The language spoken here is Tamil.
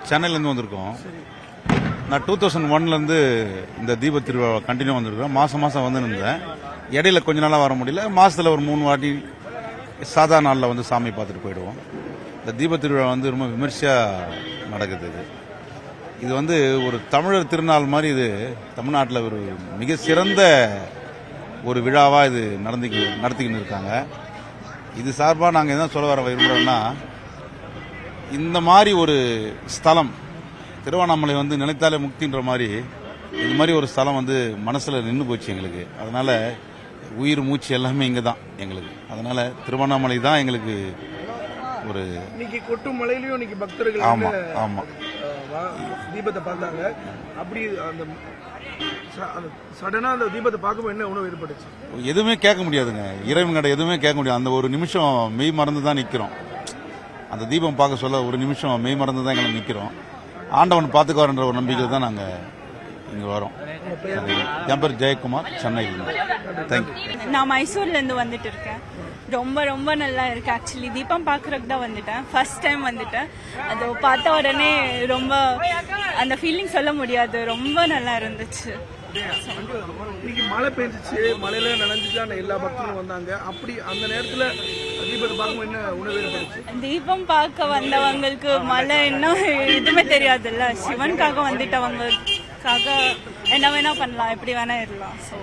சென்னையிலேருந்து வந்திருக்கோம். நான் 2001லேருந்து இந்த தீப திருவிழா கண்டினியூ வந்திருக்கேன். மாதம் வந்து இருந்தேன். இடையில கொஞ்ச நாளாக வர முடியல. மாதத்தில் ஒரு 3 வாட்டி சாதா நாளில் வந்து சாமி பார்த்துட்டு போயிடுவோம். இந்த தீப திருவிழா வந்து ரொம்ப விமர்சையாக நடக்குது. இது வந்து ஒரு தமிழர் திருநாள் மாதிரி இது தமிழ்நாட்டில் ஒரு மிக சிறந்த ஒரு விழாவாக இது நடத்திக்கின்னு இருக்காங்க. இது சார்பாக நாங்கள் என்ன சொல்ல வர விரும்புகிறோம்னா, இந்த மாதிரி ஒரு ஸ்தலம் திருவண்ணாமலை வந்து நினைத்தாலே முக்தின்ற மாதிரி இது மாதிரி ஒரு ஸ்தலம் வந்து மனசில் நின்று போச்சு எங்களுக்கு. அதனால் உயிர் மூச்சு எல்லாமே இங்கே தான் எங்களுக்கு. அதனால் திருவண்ணாமலை தான் எங்களுக்கு ஒரு இன்னைக்கு கொட்டும் மலையிலயும் இன்னைக்கு பக்தர்கள் ஆமாம் தீபத்தை பார்த்தாங்க. அப்படி அந்த சடனா அந்த தீபத்தை பார்க்கும்போது என்ன உணவு ஏற்பட்டுச்சு? எதுவுமே கேட்க முடியாதுங்க. இறைவன் கடை எதுவுமே கேட்க முடியாது. அந்த ஒரு நிமிஷம் மெய் மறந்து தான் நிற்கிறோம். அந்த தீபம் பார்க்க சொல்ல ஒரு நிமிஷம் மெய் மறந்து தான் எங்களை நிற்கிறோம். ஆண்டவன் பார்த்துக்குவார்ன்ற ஒரு நம்பிக்கை தான் நாங்கள் இங்கே வரோம். என் பேர் ஜெயக்குமார், சென்னையிலிருந்து. தேங்க்யூ. நான் மைசூர்லேருந்து வந்துட்டு இருக்கேன். ரொம்ப ரொம்ப நல்லா இருக்கு. ஆக்சுவலி தீபம் பார்க்கறதுக்கு தான் வந்துட்டேன். ஃபர்ஸ்ட் டைம் வந்துட்டேன். அதை பார்த்த உடனே ரொம்ப அந்த ஃபீலிங் சொல்ல முடியாது. ரொம்ப நல்லா இருந்துச்சு. இன்னைக்கு மழை பெஞ்சிச்சு, மழையில நனைஞ்சுட்டு எல்லா பக்தர்களும் வந்தாங்க. அப்படி அந்த நேரத்துல தீபத்தை பார்க்கும்போது என்ன உணவு ஏற்பட்டுச்சு? தீபம் பார்க்க வந்தவங்களுக்கு மழை இன்னும் எதுவுமே தெரியாதுல்ல. சிவனுக்காக வந்துட்டவங்களுக்காக என்ன வேணா பண்ணலாம், எப்படி வேணா இருக்கலாம். ஸோ